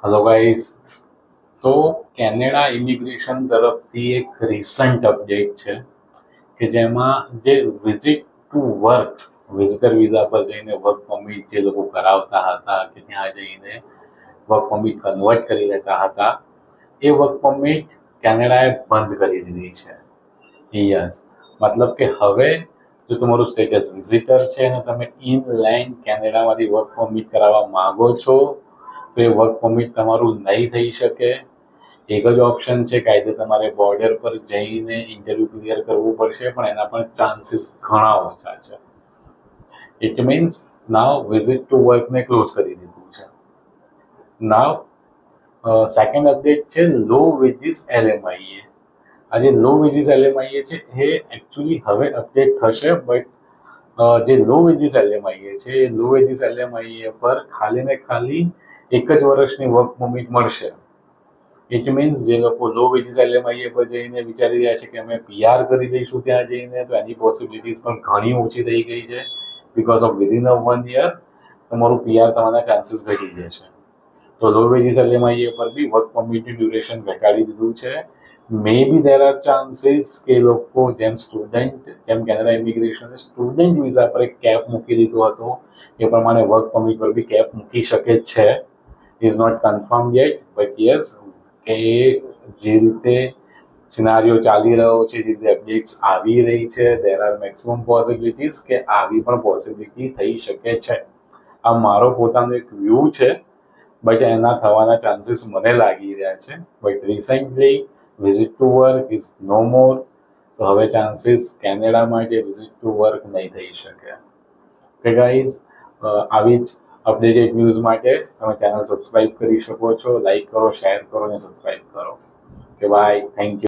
Hello guys. તો Canada immigration તરફથી એક રિસન્ટ અપડેટ છે કે જેમાં જે visit to work visitor visa પર જઈને વર્ક પરમિટ જે લોકો કરાવતા હતા કે ત્યાં જઈને વર્ક પરમિટ કન્વર્ટ કરી લેતા હતા એ વર્ક પરમિટ કેનેડાએ બંધ કરી દીધી છે. યસ, મતલબ કે હવે જો તમારું સ્ટેટસ વિઝિટર છે અને તમે ઇનલેન્ડ કેનેડામાંથી વર્ક પરમિટ કરાવવા માંગો છો તો એ વર્ક પરમિટ તમારું નહીં થઈ શકે. એક જ ઓપ્શન છે, કાયદે તમારે બોર્ડર પર જઈને ઇન્ટરવ્યૂ ક્લિયર કરવું પડશે, પણ એના પણ ચાન્સીસ ઘણા ઓછા છે. It means now visit to વર્કને ક્લોઝ કરી દીધું છે. નાવ સેકન્ડ અપડેટ છે લો વેજીસ LMIA. આ જે લો વેજીસ LMIA છે એ એકચ્યુઅલી હવે અપડેટ થશે, બટ જે લો વેજીસ LMIA છે એ લો વેજીસ LMIA પર ખાલી ને ખાલી એક જ વર્ષની વર્ક પરમિટ મળશે. ઇટ મીન્સ જે લોકો લો વેજીસ LMIA પર જઈને વિચારી રહ્યા છે કે અમે PR કરી લઈશું ત્યાં જઈને, તો એની પોસિબિલિટીઝ પણ ઘણી ઓછી થઈ ગઈ છે. Because of within a 1 year તમારું PR થવાના ચાન્સીસ ઘટી જશે. તો લો વેજીસ LMIA પર બી વર્ક પરમિટનું ડ્યુરેશન ઘટાડી દીધું છે. મે બી દેર આર ચાન્સીસ કે લોકો જેમ કેનેડા ઇમિગ્રેશને સ્ટુડન્ટ વિઝા પર એક કેપ મૂકી દીધો હતો એ પ્રમાણે વર્ક પરમિટ પર બી કેપ મૂકી શકે છે. Is not confirm yet, but yes, કે જે રીતે સિનારીઓ ચાલી રહ્યો છે, જે રીતે અપડેટ્સ આવી રહી છે, દેર આર મેક્સિમમ પોસિબિલિટીઝ કે આવી પણ પોસિબિલિટી થઈ શકે છે. આ મારો પોતાનો એક વ્યૂ છે, બટ એના થવાના ચાન્સીસ મને લાગી રહ્યા છે. But recently visit to work is no more, તો હવે ચાન્સીસ કેનેડા માટે વિઝિટ ટુ વર્ક નહીં થઈ શકે. કે ગાઈઝ, આવી જ અપડેટેડ ન્યૂઝ માટે તમે ચેનલ સબસ્ક્રાઇબ કરી શકો છો. લાઈક કરો, શેર કરો અને સબસ્ક્રાઇબ કરો. કે બાય, થેન્ક યુ.